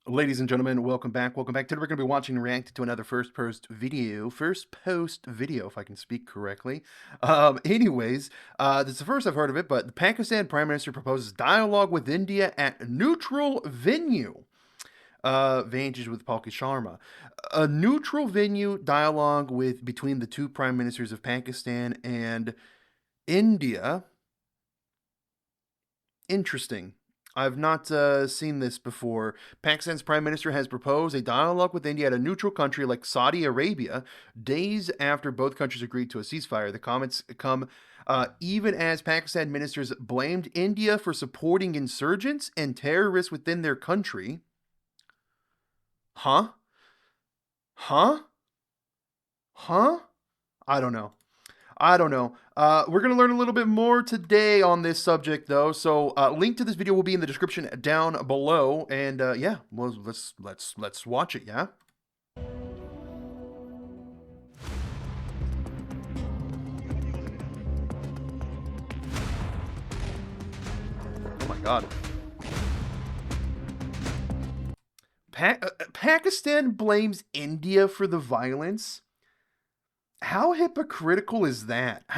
Ladies and gentlemen, welcome back. Welcome back. Today we're going to be watching and reacting to another Firstpost video. Firstpost video, if I can speak correctly. Anyways, this is the first I've heard of it, but the Pakistan Prime Minister proposes dialogue with India at neutral venue. Vantage with Palki Sharma. A neutral venue dialogue between the two prime ministers of Pakistan and India. Interesting. I've not seen this before. Pakistan's prime minister has proposed a dialogue with India at a neutral country like Saudi Arabia, days after both countries agreed to a ceasefire. The comments come even as Pakistan ministers blamed India for supporting insurgents and terrorists within their country. Huh? Huh? Huh? I don't know. We're going to learn a little bit more today on this subject, though. So, link to this video will be in the description down below. And yeah, well, let's watch it. Yeah. Oh my God. Pakistan blames India for the violence. How hypocritical is that? It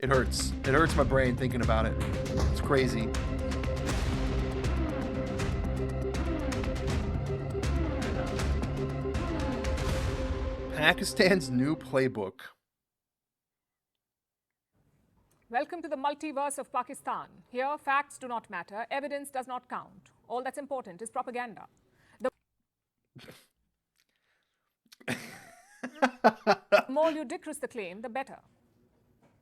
hurts. It hurts my brain thinking about it. It's crazy. Pakistan's new playbook. Welcome to the multiverse of Pakistan. Here, facts do not matter, evidence does not count. All that's important is propaganda. The more ludicrous the claim, the better.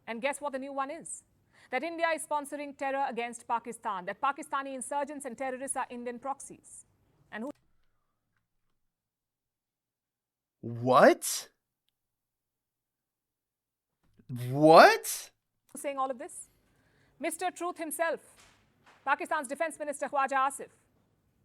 And guess what the new one is? That India is sponsoring terror against Pakistan, that Pakistani insurgents and terrorists are Indian proxies. And who? What? What? Who's saying all of this? Mr. Truth himself, Pakistan's Defense Minister Khwaja Asif.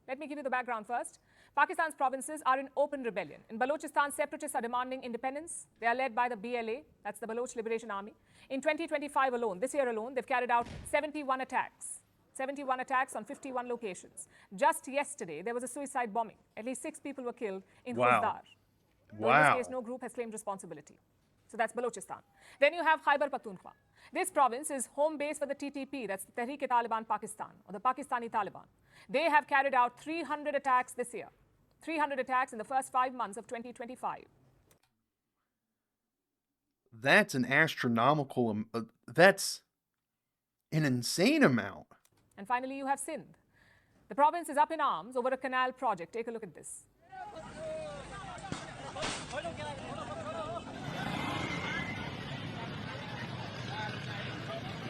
Let me give you the background first. Pakistan's provinces are in open rebellion. In Balochistan, separatists are demanding independence. They are led by the BLA, that's the Baloch Liberation Army. In 2025 alone, this year alone, they've carried out 71 attacks. 71 attacks on 51 locations. Just yesterday, there was a suicide bombing. At least 6 people were killed in Khuzdar. Wow. In this case, no group has claimed responsibility. So that's Balochistan. Then you have Khyber Pakhtunkhwa. This province is home base for the TTP, that's the Tehreek-e-Taliban Pakistan, or the Pakistani Taliban. They have carried out 300 attacks this year. 300 attacks in the first 5 months of 2025. That's an astronomical, that's an insane amount. And finally, you have Sindh. The province is up in arms over a canal project. Take a look at this.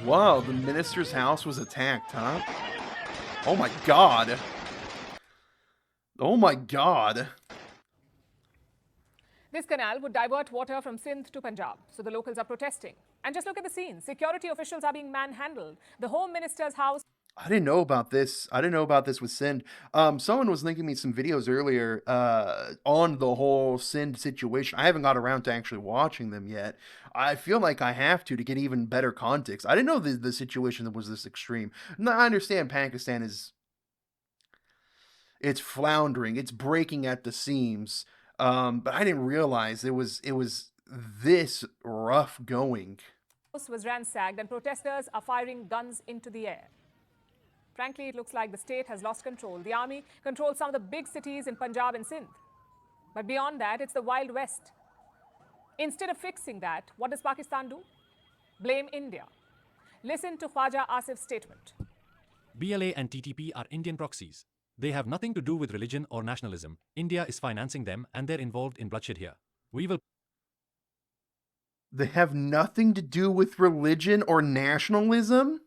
Wow, the minister's house was attacked, huh? Oh my God. Oh my God. This canal would divert water from Sindh to Punjab, so the locals are protesting. And just look at the scene. Security officials are being manhandled. The Home Minister's house... I didn't know about this. I didn't know about this with Sindh. Someone was linking me some videos earlier on the whole Sindh situation. I haven't got around to actually watching them yet. I feel like I have to get even better context. I didn't know the situation was this extreme. Now, I understand Pakistan is... It's floundering. It's breaking at the seams. But I didn't realize it was this rough going. Was ransacked and protesters are firing guns into the air. Frankly, it looks like the state has lost control. The army controls some of the big cities in Punjab and Sindh. But beyond that, it's the Wild West. Instead of fixing that, what does Pakistan do? Blame India. Listen to Khwaja Asif's statement. BLA and TTP are Indian proxies. They have nothing to do with religion or nationalism. India is financing them and they're involved in bloodshed here. They have nothing to do with religion or nationalism?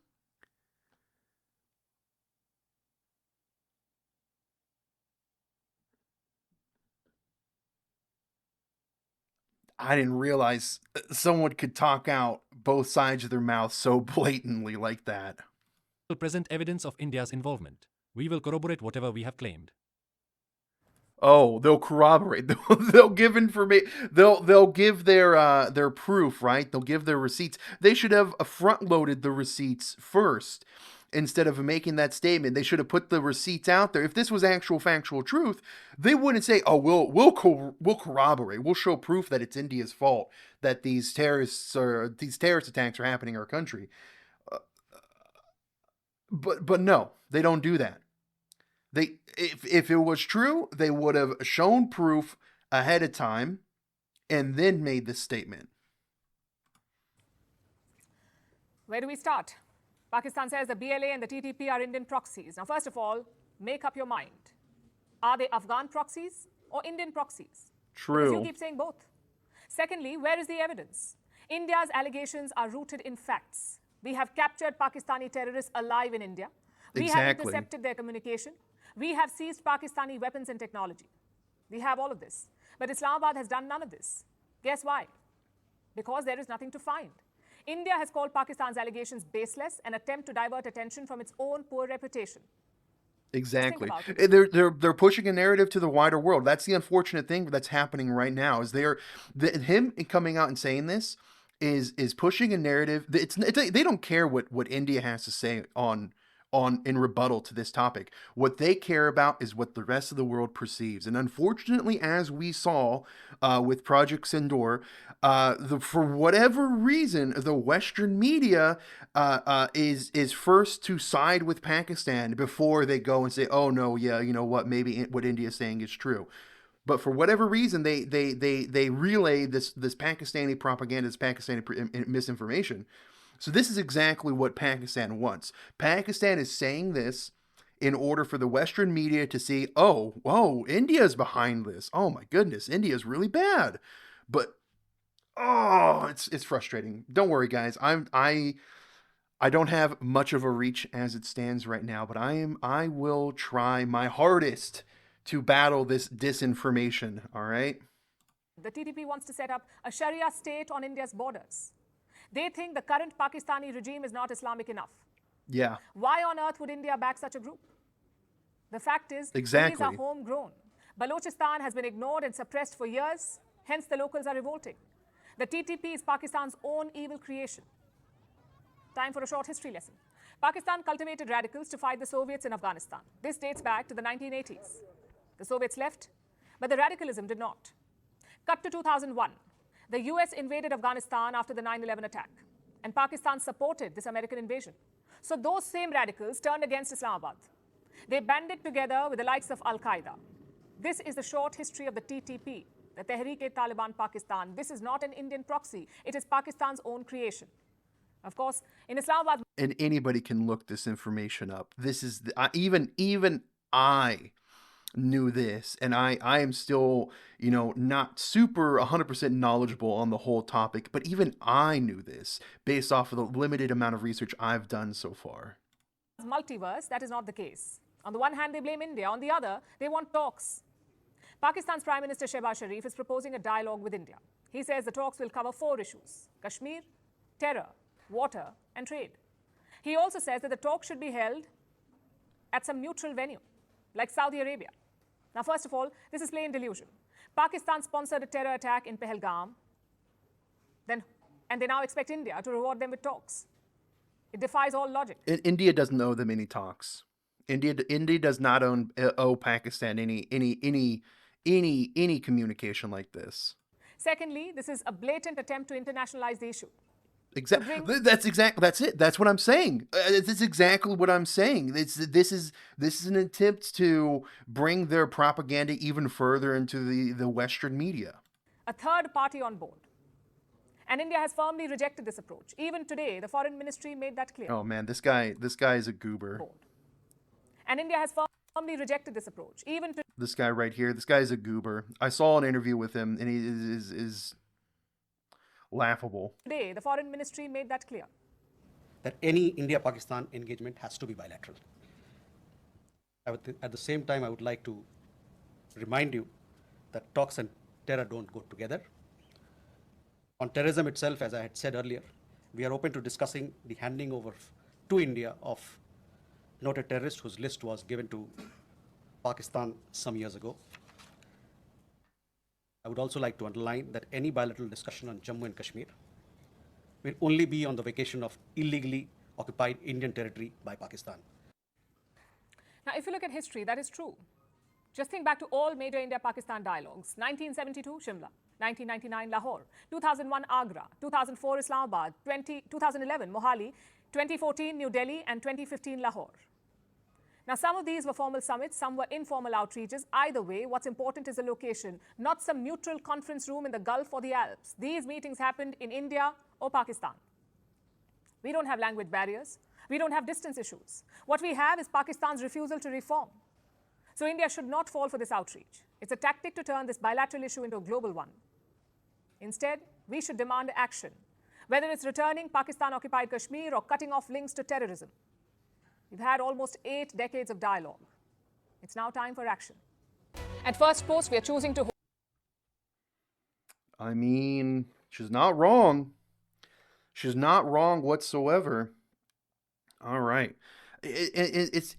I didn't realize someone could talk out both sides of their mouth so blatantly like that. Will present evidence of India's involvement. We will corroborate whatever we have claimed. Oh, they'll corroborate. They'll give information. They'll give their proof, right? They'll give their receipts. They should have front loaded the receipts first. instead of making that statement. They should have put the receipts out there. If this was actual factual truth, they wouldn't say, "Oh, we'll corroborate. We'll show proof that it's India's fault that these terrorist attacks are happening in our country." But no, they don't do that. If it was true, they would have shown proof ahead of time and then made this statement. Where do we start? Pakistan says the BLA and the TTP are Indian proxies. Now, first of all, make up your mind. Are they Afghan proxies or Indian proxies? True. Because you keep saying both. Secondly, where is the evidence? India's allegations are rooted in facts. We have captured Pakistani terrorists alive in India. We have intercepted their communication. We have seized Pakistani weapons and technology. We have all of this. But Islamabad has done none of this. Guess why? Because there is nothing to find. India has called Pakistan's allegations baseless, an attempt to divert attention from its own poor reputation. Exactly. They're pushing a narrative to the wider world. That's the unfortunate thing that's happening right now. Is him coming out and saying this is pushing a narrative. They don't care what India has to say in rebuttal to this topic. What they care about is what the rest of the world perceives. And unfortunately, as we saw with Project Sindoor, for whatever reason, the Western media is first to side with Pakistan before they go and say, "Oh no, yeah, you know what? Maybe what India is saying is true." But for whatever reason, they relay this Pakistani propaganda, this Pakistani misinformation. So this is exactly what Pakistan wants. Pakistan is saying this in order for the Western media to see, oh, India's behind this. Oh my goodness, India's really bad. But it's frustrating. Don't worry, guys. I don't have much of a reach as it stands right now, but I will try my hardest to battle this disinformation. All right. The TTP wants to set up a Sharia state on India's borders. They think the current Pakistani regime is not Islamic enough. Yeah. Why on earth would India back such a group? The fact is, exactly. These are homegrown. Balochistan has been ignored and suppressed for years, hence the locals are revolting. The TTP is Pakistan's own evil creation. Time for a short history lesson. Pakistan cultivated radicals to fight the Soviets in Afghanistan. This dates back to the 1980s. The Soviets left, but the radicalism did not. Cut to 2001. The US invaded Afghanistan after the 9/11 attack, and Pakistan supported this American invasion. So those same radicals turned against Islamabad. They banded together with the likes of Al-Qaeda. This is the short history of the TTP, the Tehreek-e-Taliban Pakistan. This is not an Indian proxy. It is Pakistan's own creation. Of course, in Islamabad... And anybody can look this information up. This is... even I knew this, and I am still, not super 100% knowledgeable on the whole topic, but even I knew this based off of the limited amount of research I've done so far. Multiverse, that is not the case. On the one hand, they blame India. On the other, they want talks. Pakistan's Prime Minister Shehbaz Sharif is proposing a dialogue with India. He says the talks will cover 4 issues: Kashmir, terror, water, and trade. He also says that the talks should be held at some neutral venue, like Saudi Arabia. Now, first of all, this is plain delusion. Pakistan sponsored a terror attack in Pahalgam, and they now expect India to reward them with talks. It defies all logic. India doesn't owe them any talks. India does not owe Pakistan any communication like this. Secondly, this is a blatant attempt to internationalize the issue. Exactly. That's it. That's what I'm saying. That's exactly what I'm saying. This is an attempt to bring their propaganda even further into the Western media. A third party on board. And India has firmly rejected this approach. Even today, the foreign ministry made that clear. Oh man, this guy is a goober. And India has firmly rejected this approach. Even today. This guy right here, this guy is a goober. I saw an interview with him, and he is laughable. Today, the foreign ministry made that clear. That any India-Pakistan engagement has to be bilateral. At the same time, I would like to remind you that talks and terror don't go together. On terrorism itself, as I had said earlier, we are open to discussing the handing over to India of noted terrorists whose list was given to Pakistan some years ago. I would also like to underline that any bilateral discussion on Jammu and Kashmir will only be on the vacation of illegally occupied Indian territory by Pakistan. Now, if you look at history, that is true. Just think back to all major India-Pakistan dialogues. 1972, Shimla. 1999, Lahore. 2001, Agra. 2004, Islamabad. 2011, Mohali. 2014, New Delhi. And 2015, Lahore. Now, some of these were formal summits, some were informal outreaches. Either way, what's important is the location, not some neutral conference room in the Gulf or the Alps. These meetings happened in India or Pakistan. We don't have language barriers. We don't have distance issues. What we have is Pakistan's refusal to reform. So India should not fall for this outreach. It's a tactic to turn this bilateral issue into a global one. Instead, we should demand action, whether it's returning Pakistan-occupied Kashmir or cutting off links to terrorism. We've had almost 8 decades of dialogue. It's now time for action. At Firstpost, we are choosing to... I mean, she's not wrong. She's not wrong whatsoever. All right. It's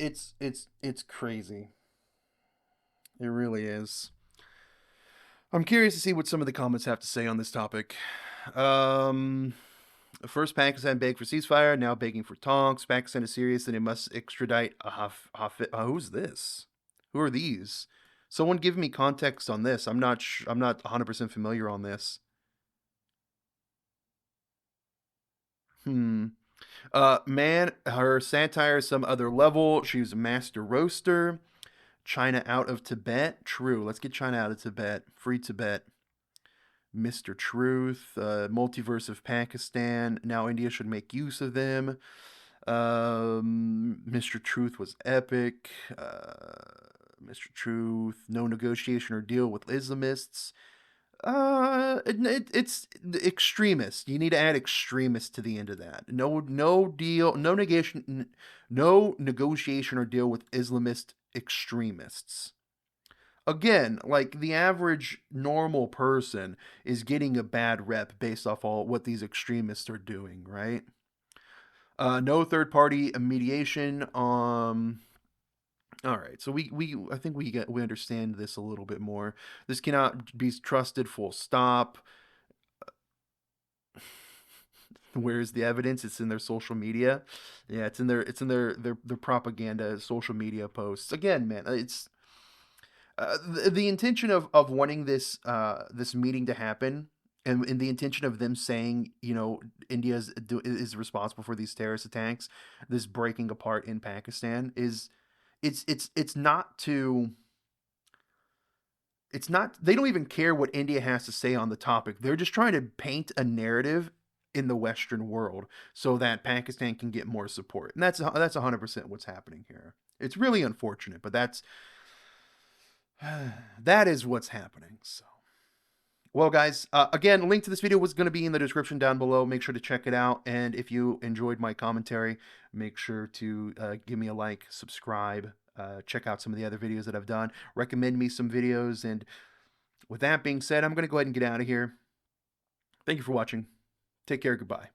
crazy. It really is. I'm curious to see what some of the comments have to say on this topic. First, Pakistan begged for ceasefire, now begging for talks. Pakistan is serious and it must extradite who's this? Who are these? Someone give me context on this. I'm not 100% familiar on this. Man, her satire is some other level. She was a master roaster. China out of Tibet. True. Let's get China out of Tibet. Free Tibet. Mr. Truth. Multiverse of Pakistan. Now India should make use of them. Mr. Truth was epic. Mr. Truth. No negotiation or deal with Islamists. It's extremists. You need to add extremists to the end of that. No deal, no negotiation or deal with Islamist extremists. Again, like the average normal person is getting a bad rep based off all what these extremists are doing, right? No third party mediation. All right, so I think we understand this a little bit more. This cannot be trusted. Full stop. Where's the evidence? It's in their social media. Yeah, it's in their propaganda social media posts. Again, man, it's the intention of wanting this this meeting to happen, and the intention of them saying, you know, India is responsible for these terrorist attacks, this breaking apart in Pakistan is. It's not they don't even care what India has to say on the topic. They're just trying to paint a narrative in the Western world so that Pakistan can get more support. And that's 100% what's happening here. It's really unfortunate, but that is what's happening. So, well, guys, again, link to this video was going to be in the description down below. Make sure to check it out. And if you enjoyed my commentary, make sure to give me a like, subscribe, check out some of the other videos that I've done. Recommend me some videos. And with that being said, I'm going to go ahead and get out of here. Thank you for watching. Take care. Goodbye.